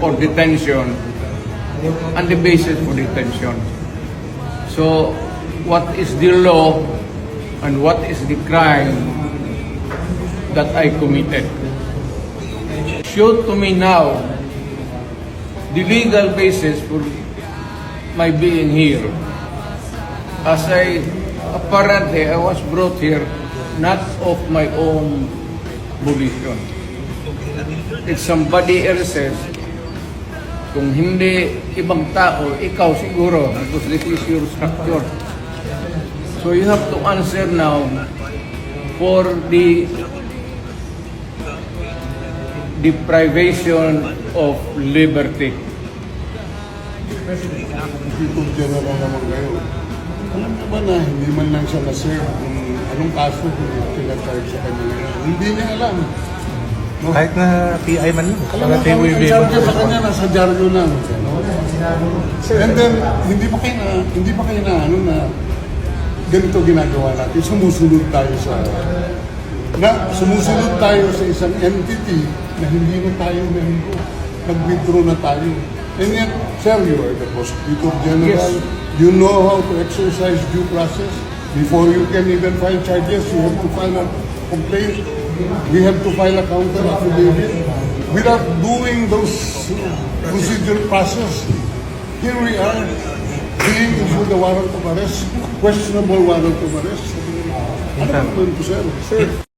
for detention and the basis for detention. So, what is the law and what is the crime that I committed? Show to me now the legal basis for my being here. As apparently I was brought here not of my own volition. It's somebody else's. Kung hindi ibang tao, ikaw siguro, because this is your structure. So you have to answer now for the deprivation of liberty. People general naman kayo. Alam mo ba na hindi man lang siya na-serve kung anong kaso kung sila-charge sa kanya ngayon? Hindi niya alam. No? Kahit na PI man lang. Alam mo, ang charge sa kanya nasa dyaryo lang. And then, hindi pa kayo na ano na ganito ginagawa natin. Sumusunod tayo sa isang entity na hindi na tayo member. Nag-withdraw na tayo. And yet, sir, you are the Prosecutor General. Yes. You know how to exercise due process. Before you can even file charges, you have to file a complaint. We have to file a counter affidavit. Without doing those procedural process, here we are, being issued the warrant of arrest, questionable warrant of arrest. Ano naman po, sir? Sir,